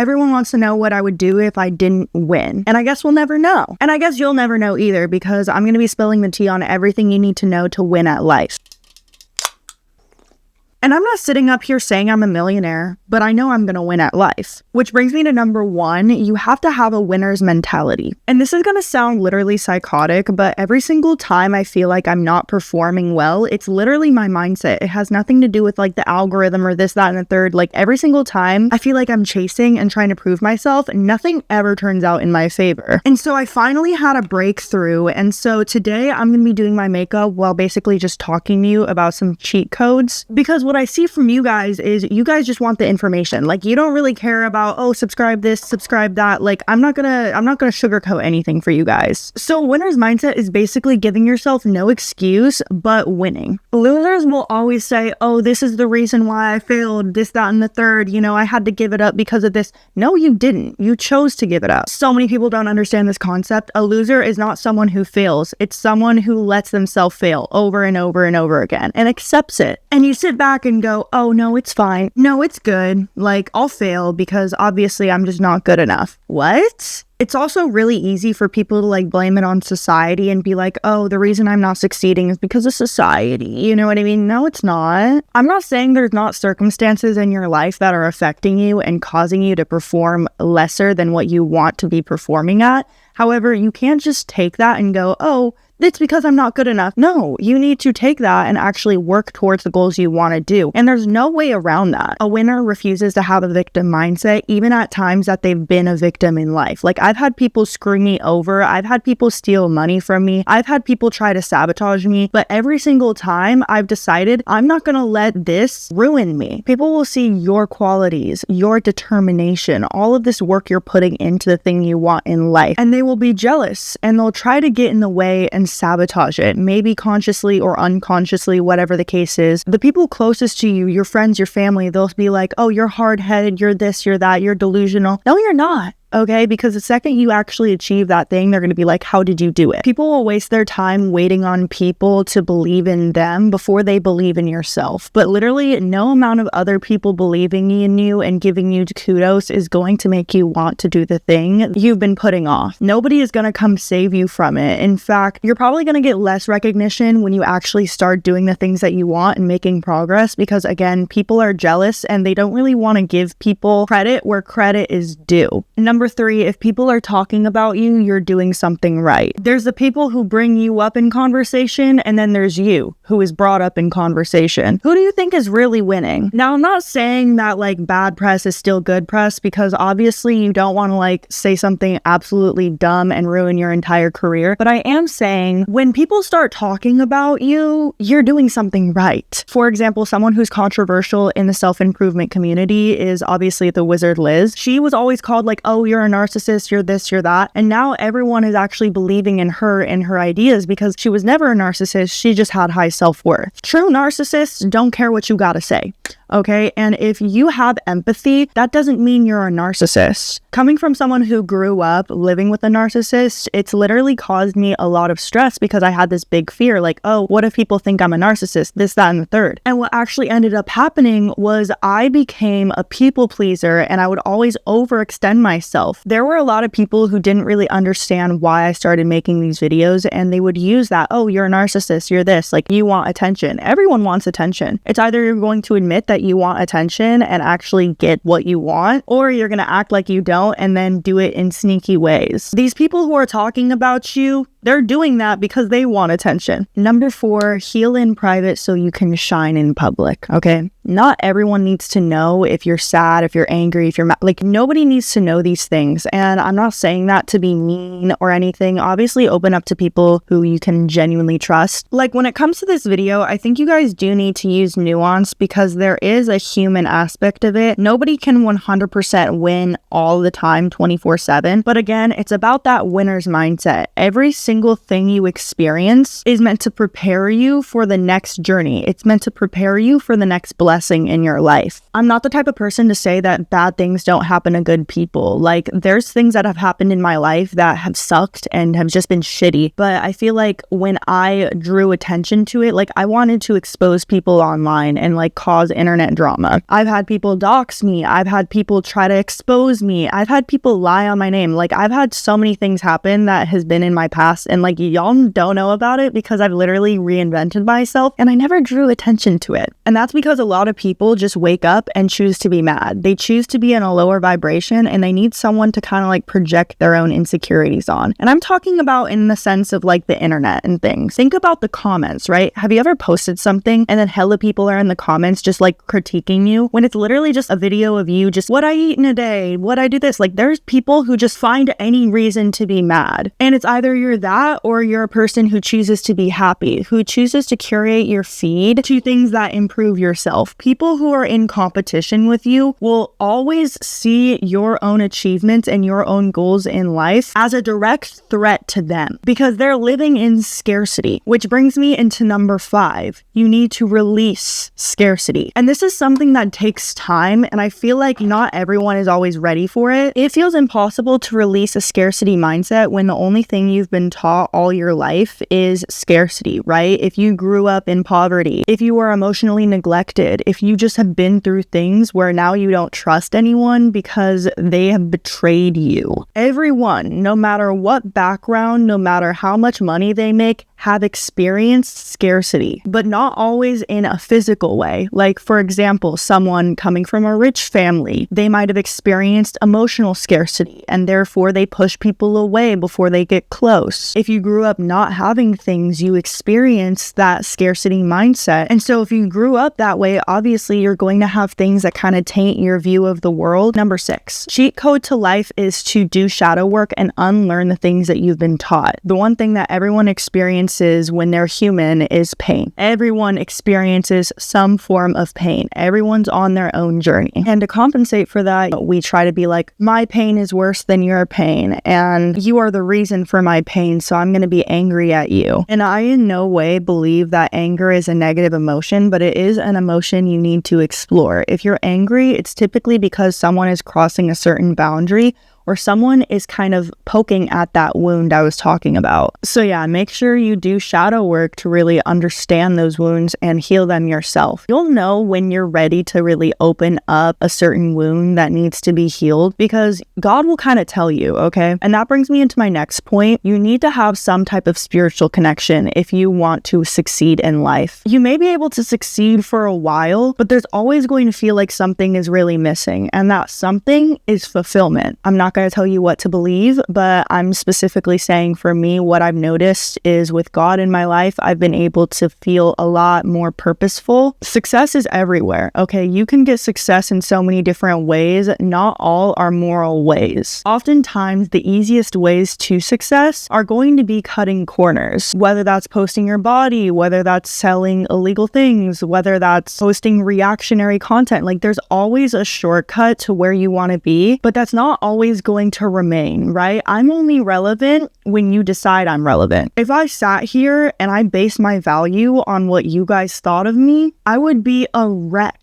Everyone wants to know what I would do if I didn't win. And I guess we'll never know. And I guess you'll never know either, because I'm going to be spilling the tea on everything you need to know to win at life. And I'm not sitting up here saying I'm a millionaire, but I know I'm going to win at life. Which brings me to number 1, you have to have a winner's mentality. And this is going to sound literally psychotic, but every single time I feel like I'm not performing well, it's literally my mindset. It has nothing to do with like the algorithm or this, that, and the third. Like every single time I feel like I'm chasing and trying to prove myself, nothing ever turns out in my favor. And so I finally had a breakthrough. And so today I'm going to be doing my makeup while basically just talking to you about some cheat codes, because what I see from you guys is you guys just want the information. Like you don't really care about, oh, subscribe this, subscribe that. Like I'm not gonna sugarcoat anything for you guys. So winner's mindset is basically giving yourself no excuse but winning. Losers will always say, oh, this is the reason why I failed, this, that, and the third, you know, I had to give it up because of this. No, you didn't. You chose to give it up. So many people don't understand this concept. A loser is not someone who fails. It's someone who lets themselves fail over and over and over again and accepts it. And you sit back and go, oh no, it's fine. No, it's good. Like I'll fail because obviously I'm just not good enough. What? It's also really easy for people to like blame it on society and be like, oh, the reason I'm not succeeding is because of society. You know what I mean? No, it's not. I'm not saying there's not circumstances in your life that are affecting you and causing you to perform lesser than what you want to be performing at. However, you can't just take that and go, oh, it's because I'm not good enough. No, you need to take that and actually work towards the goals you want to do. And there's no way around that. A winner refuses to have a victim mindset, even at times that they've been a victim in life. Like I've had people screw me over. I've had people steal money from me. I've had people try to sabotage me. But every single time I've decided I'm not going to let this ruin me. People will see your qualities, your determination, all of this work you're putting into the thing you want in life. And they will be jealous and they'll try to get in the way and sabotage it, maybe consciously or unconsciously, whatever the case is. The people closest to you, your friends, your family, they'll be like, oh, you're hard-headed, you're this, you're that, you're delusional. No, you're not. Okay, because the second you actually achieve that thing, they're going to be like, how did you do it? People will waste their time waiting on people to believe in them before they believe in yourself. But literally, no amount of other people believing in you and giving you kudos is going to make you want to do the thing you've been putting off. Nobody is going to come save you from it. In fact, you're probably going to get less recognition when you actually start doing the things that you want and making progress, because again, people are jealous and they don't really want to give people credit where credit is due. Number 3, if people are talking about you, you're doing something right. There's the people who bring you up in conversation, and then there's you who is brought up in conversation. Who do you think is really winning? Now, I'm not saying that like bad press is still good press, because obviously you don't want to like say something absolutely dumb and ruin your entire career. But I am saying when people start talking about you, you're doing something right. For example, someone who's controversial in the self-improvement community is obviously the Wizard Liz. She was always called like, oh, you're a narcissist, you're this, you're that. And now everyone is actually believing in her and her ideas because she was never a narcissist. She just had high self-worth. True narcissists don't care what you gotta say. Okay, and if you have empathy, that doesn't mean you're a narcissist. Coming from someone who grew up living with a narcissist, it's literally caused me a lot of stress because I had this big fear like, oh, what if people think I'm a narcissist, this, that, and the third. And what actually ended up happening was I became a people pleaser and I would always overextend myself. There were a lot of people who didn't really understand why I started making these videos, and they would use that, oh, you're a narcissist, you're this, like you want attention. Everyone wants attention. It's either you're going to admit that you want attention and actually get what you want, or you're going to act like you don't and then do it in sneaky ways. These people who are talking about you, they're doing that because they want attention. Number 4, heal in private so you can shine in public, okay? Not everyone needs to know if you're sad, if you're angry, if you're mad. Like, nobody needs to know these things. And I'm not saying that to be mean or anything. Obviously, open up to people who you can genuinely trust. Like, when it comes to this video, I think you guys do need to use nuance because there is a human aspect of it. Nobody can 100% win all the time, 24/7. But again, it's about that winner's mindset. Every single single thing you experience is meant to prepare you for the next journey. It's meant to prepare you for the next blessing in your life. I'm not the type of person to say that bad things don't happen to good people. Like, there's things that have happened in my life that have sucked and have just been shitty. But I feel like when I drew attention to it, like, I wanted to expose people online and like cause internet drama. I've had people dox me. I've had people try to expose me. I've had people lie on my name. Like, I've had so many things happen that has been in my past, and like, y'all don't know about it because I've literally reinvented myself and I never drew attention to it. And that's because a lot of people just wake up and choose to be mad. They choose to be in a lower vibration and they need someone to kind of like project their own insecurities on. And I'm talking about in the sense of like the internet and things. Think about the comments, right? Have you ever posted something and then hella people are in the comments just like critiquing you when it's literally just a video of you just what I eat in a day, what I do this. Like, there's people who just find any reason to be mad. And it's either you're that or you're a person who chooses to be happy, who chooses to curate your feed to things that improve yourself. People who are in competition with you will always see your own achievements and your own goals in life as a direct threat to them because they're living in scarcity, which brings me into number 5. You need to release scarcity. And this is something that takes time, and I feel like not everyone is always ready for it. It feels impossible to release a scarcity mindset when the only thing you've been taught all your life is scarcity, right? If you grew up in poverty, if you were emotionally neglected, if you just have been through things where now you don't trust anyone because they have betrayed you. Everyone, no matter what background, no matter how much money they make, have experienced scarcity, but not always in a physical way. Like, for example, someone coming from a rich family, they might have experienced emotional scarcity and therefore they push people away before they get close. If you grew up not having things, you experience that scarcity mindset. And so if you grew up that way, obviously you're going to have things that kind of taint your view of the world. Number 6, cheat code to life is to do shadow work and unlearn the things that you've been taught. The one thing that everyone experiences when they're human is pain. Everyone experiences some form of pain. Everyone's on their own journey. And to compensate for that, we try to be like, my pain is worse than your pain, and you are the reason for my pain, so I'm going to be angry at you. And I in no way believe that anger is a negative emotion, but it is an emotion you need to explore. If you're angry, it's typically because someone is crossing a certain boundary or someone is kind of poking at that wound I was talking about. So yeah, make sure you do shadow work to really understand those wounds and heal them yourself. You'll know when you're ready to really open up a certain wound that needs to be healed because God will kind of tell you, okay? And that brings me into my next point. You need to have some type of spiritual connection if you want to succeed in life. You may be able to succeed for a while, but there's always going to feel like something is really missing, and that something is fulfillment. I'm not going to tell you what to believe, but I'm specifically saying for me, what I've noticed is with God in my life, I've been able to feel a lot more purposeful. Success is everywhere, okay? You can get success in so many different ways. Not all are moral ways. Oftentimes, the easiest ways to success are going to be cutting corners, whether that's posting your body, whether that's selling illegal things, whether that's posting reactionary content. Like, there's always a shortcut to where you want to be, but that's not always going to remain, right? I'm only relevant when you decide I'm relevant. If I sat here and I based my value on what you guys thought of me, I would be a wreck.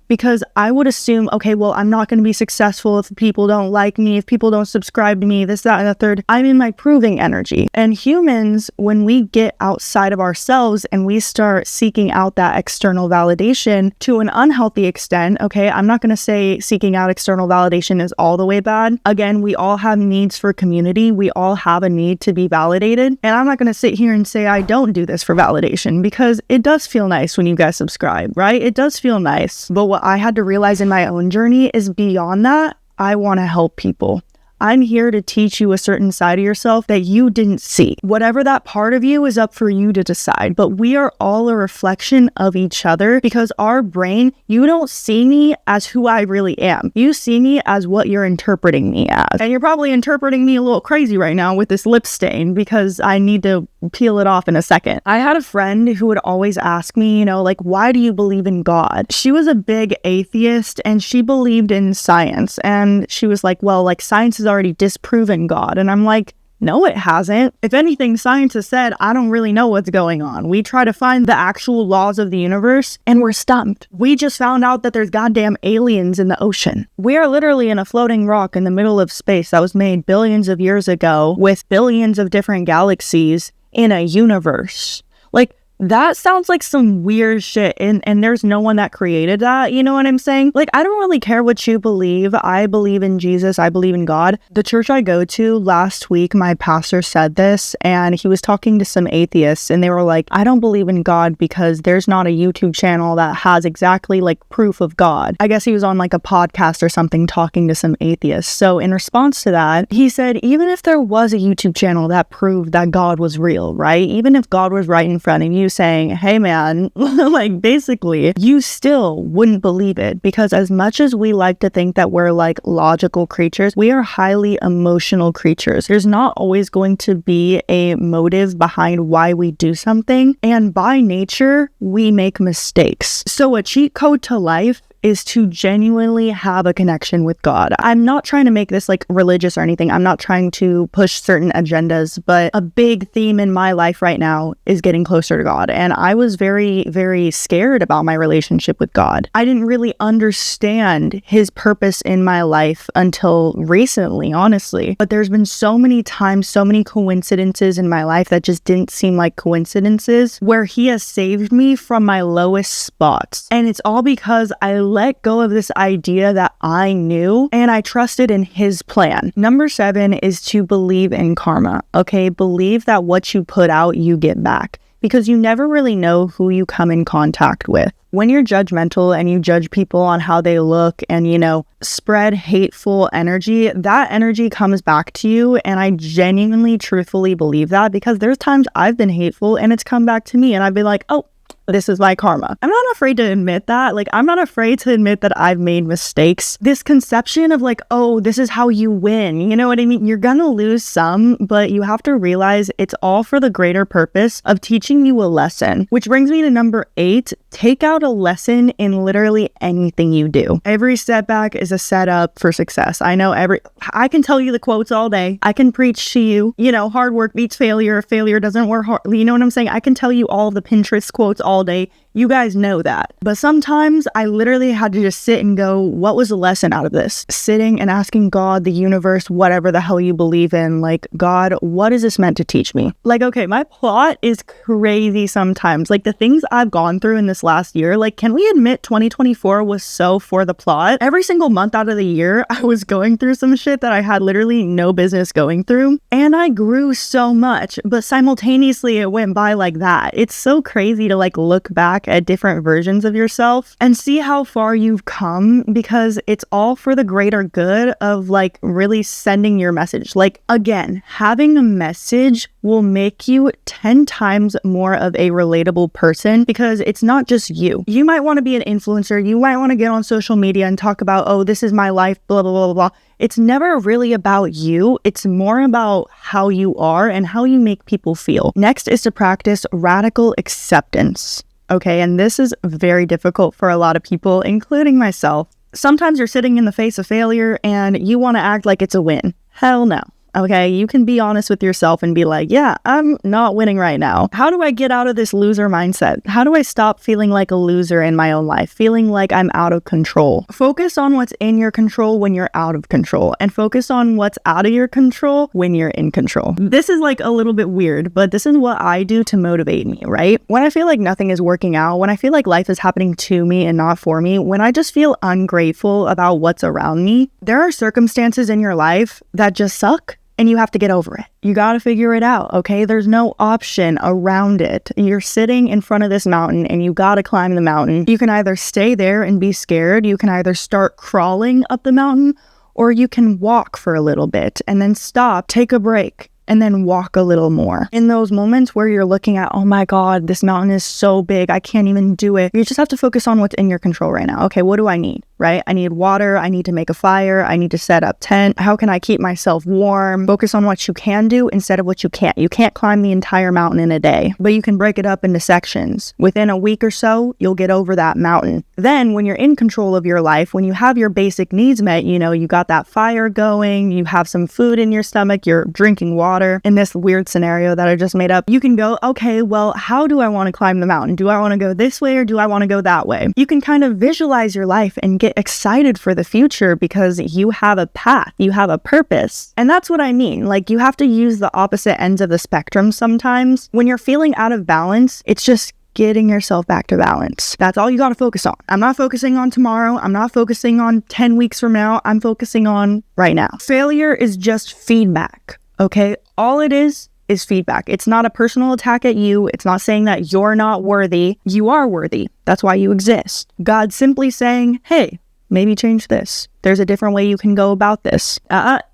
Because I would assume, okay, well, I'm not going to be successful if people don't like me, if people don't subscribe to me, this, that, and the third. I'm in my proving energy. And humans, when we get outside of ourselves and we start seeking out that external validation to an unhealthy extent, okay, I'm not going to say seeking out external validation is all the way bad. Again, we all have needs for community. We all have a need to be validated. And I'm not going to sit here and say I don't do this for validation because it does feel nice when you guys subscribe, right? It does feel nice. But what I had to realize in my own journey is beyond that, I want to help people. I'm here to teach you a certain side of yourself that you didn't see. Whatever that part of you is up for you to decide, but we are all a reflection of each other because our brain, you don't see me as who I really am. You see me as what you're interpreting me as. And you're probably interpreting me a little crazy right now with this lip stain because I need to peel it off in a second. I had a friend who would always ask me, like, why do you believe in God? She was a big atheist and she believed in science. And she was like, well, like, science has already disproven God. And I'm like, No, it hasn't. If anything, science has said, I don't really know what's going on. We try to find the actual laws of the universe and we're stumped. We just found out that there's goddamn aliens in the ocean. We are literally in a floating rock in the middle of space that was made billions of years ago with billions of different galaxies in a universe. Like, that sounds like some weird shit, and there's no one that created that, you know what I'm saying? Like, I don't really care what you believe. I believe in Jesus. I believe in God. The church I go to last week, my pastor said this, and he was talking to some atheists, and they were like, I don't believe in God because there's not a YouTube channel that has exactly like proof of God. I guess he was on like a podcast or something talking to some atheists. So in response to that, he said, even if there was a YouTube channel that proved that God was real, right? Even if God was right in front of you, saying, hey man, like basically you still wouldn't believe it, because as much as we like to think that we're like logical creatures, we are highly emotional creatures. There's not always going to be a motive behind why we do something, and by nature we make mistakes. So a cheat code to life is to genuinely have a connection with God. I'm not trying to make this like religious or anything. I'm not trying to push certain agendas, but a big theme in my life right now is getting closer to God. And I was very, very scared about my relationship with God. I didn't really understand his purpose in my life until recently, honestly. But there's been so many times, so many coincidences in my life that just didn't seem like coincidences, where he has saved me from my lowest spots. And it's all because I let go of this idea that I knew and I trusted in his plan. Number 7 is to believe in karma. Okay, believe that what you put out, you get back, because you never really know who you come in contact with. When you're judgmental and you judge people on how they look and, you know, spread hateful energy, that energy comes back to you. And I genuinely, truthfully believe that, because there's times I've been hateful and it's come back to me and I've been like, oh, this is my karma. I'm not afraid to admit that. Like, I'm not afraid to admit that I've made mistakes. This conception of like, oh, this is how you win. You know what I mean? You're gonna lose some, but you have to realize it's all for the greater purpose of teaching you a lesson. Which brings me to number 8. Take out a lesson in literally anything you do. Every setback is a setup for success. I can tell you the quotes all day. I can preach to you, you know, hard work beats failure. Failure doesn't work hard. You know what I'm saying? I can tell you all the Pinterest quotes all day. You guys know that. But sometimes I literally had to just sit and go, what was the lesson out of this? Sitting and asking God, the universe, whatever the hell you believe in, like, God, what is this meant to teach me? Like, okay, my plot is crazy sometimes. Like, the things I've gone through in this last year, like, can we admit 2024 was so for the plot? Every single month out of the year, I was going through some shit that I had literally no business going through. And I grew so much, but simultaneously it went by like that. It's so crazy to like look back at different versions of yourself and see how far you've come, because it's all for the greater good of like really sending your message. Like, again, having a message will make you 10 times more of a relatable person, because it's not just you. You might want to be an influencer. You might want to get on social media and talk about, oh, this is my life, blah, blah, blah, blah. It's never really about you. It's more about how you are and how you make people feel. Next is to practice radical acceptance. Okay, and this is very difficult for a lot of people, including myself. Sometimes you're sitting in the face of failure and you want to act like it's a win. Hell no. Okay, you can be honest with yourself and be like, yeah, I'm not winning right now. How do I get out of this loser mindset? How do I stop feeling like a loser in my own life, feeling like I'm out of control? Focus on what's in your control when you're out of control, and focus on what's out of your control when you're in control. This is like a little bit weird, but this is what I do to motivate me, right? When I feel like nothing is working out, when I feel like life is happening to me and not for me, when I just feel ungrateful about what's around me, there are circumstances in your life that just suck. And you have to get over it. You got to figure it out, okay? There's no option around it. You're sitting in front of this mountain and you got to climb the mountain. You can either stay there and be scared. You can either start crawling up the mountain, or you can walk for a little bit and then stop, take a break, and then walk a little more. In those moments where you're looking at, oh my God, this mountain is so big, I can't even do it. You just have to focus on what's in your control right now. Okay, what do I need, right? I need water, I need to make a fire, I need to set up tent. How can I keep myself warm? Focus on what you can do instead of what you can't. You can't climb the entire mountain in a day, but you can break it up into sections. Within a week or so, you'll get over that mountain. Then when you're in control of your life, when you have your basic needs met, you know, you got that fire going, you have some food in your stomach, you're drinking water, water in this weird scenario that I just made up, you can go, okay, well, how do I want to climb the mountain? Do I want to go this way or do I want to go that way? You can kind of visualize your life and get excited for the future because you have a path, you have a purpose. And that's what I mean. Like, you have to use the opposite ends of the spectrum sometimes. When you're feeling out of balance, it's just getting yourself back to balance. That's all you got to focus on. I'm not focusing on tomorrow. I'm not focusing on 10 weeks from now. I'm focusing on right now. Failure is just feedback, okay? All it is feedback. It's not a personal attack at you. It's not saying that you're not worthy. You are worthy. That's why you exist. God's simply saying, hey, maybe change this. There's a different way you can go about this.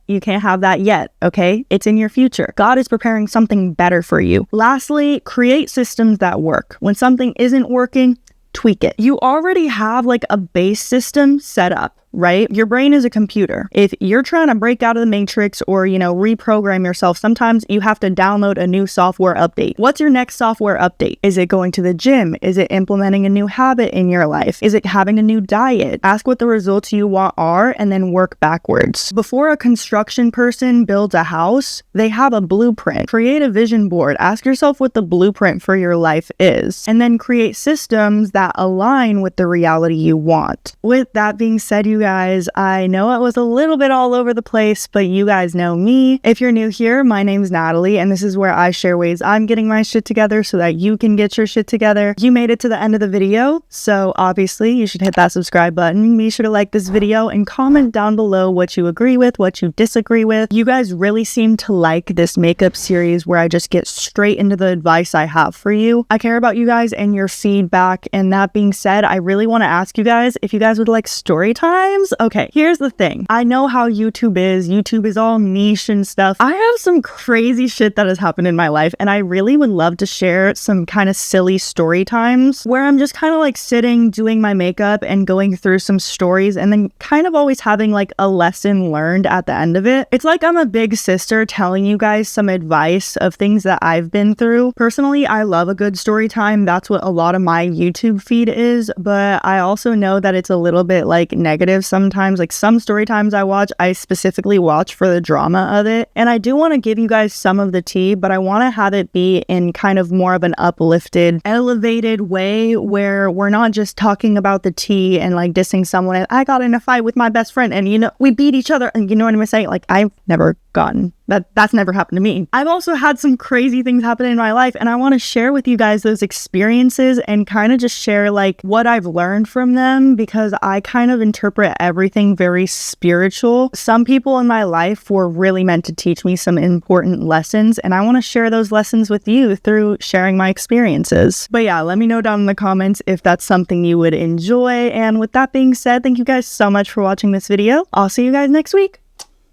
You can't have that yet, okay? It's in your future. God is preparing something better for you. Lastly, create systems that work. When something isn't working, tweak it. You already have like a base system set up, right? Your brain is a computer. If you're trying to break out of the matrix or, reprogram yourself, sometimes you have to download a new software update. What's your next software update? Is it going to the gym? Is it implementing a new habit in your life? Is it having a new diet? Ask what the results you want are and then work backwards. Before a construction person builds a house, they have a blueprint. Create a vision board. Ask yourself what the blueprint for your life is, and then create systems that align with the reality you want. With that being said, you guys, I know it was a little bit all over the place, but you guys know me. If you're new here, my name's Natalie, and this is where I share ways I'm getting my shit together so that you can get your shit together. You made it to the end of the video, so obviously you should hit that subscribe button. Be sure to like this video and comment down below what you agree with, what you disagree with. You guys really seem to like this makeup series where I just get straight into the advice I have for you. I care about you guys and your feedback, and that being said, I really want to ask you guys if you guys would like story times. Okay, here's the thing. I know how YouTube is. YouTube is all niche and stuff. I have some crazy shit that has happened in my life, and I really would love to share some kind of silly story times where I'm just kind of like sitting, doing my makeup and going through some stories and then kind of always having like a lesson learned at the end of it. It's like I'm a big sister telling you guys some advice of things that I've been through. Personally, I love a good story time. That's what a lot of my YouTube feed is, but I also know that it's a little bit like negative sometimes. Like some story times I watch, I specifically watch for the drama of it, and I do want to give you guys some of the tea, but I want to have it be in kind of more of an uplifted, elevated way where we're not just talking about the tea and like dissing someone and I got in a fight with my best friend and we beat each other, and you know what I'm saying? Like, I've never gotten that's never happened to me. I've also had some crazy things happen in my life, and I want to share with you guys those experiences and kind of just share like what I've learned from them, because I kind of interpret everything very spiritual. Some people in my life were really meant to teach me some important lessons, and I want to share those lessons with you through sharing my experiences. But yeah, let me know down in the comments if that's something you would enjoy. And with that being said, thank you guys so much for watching this video. I'll see you guys next week.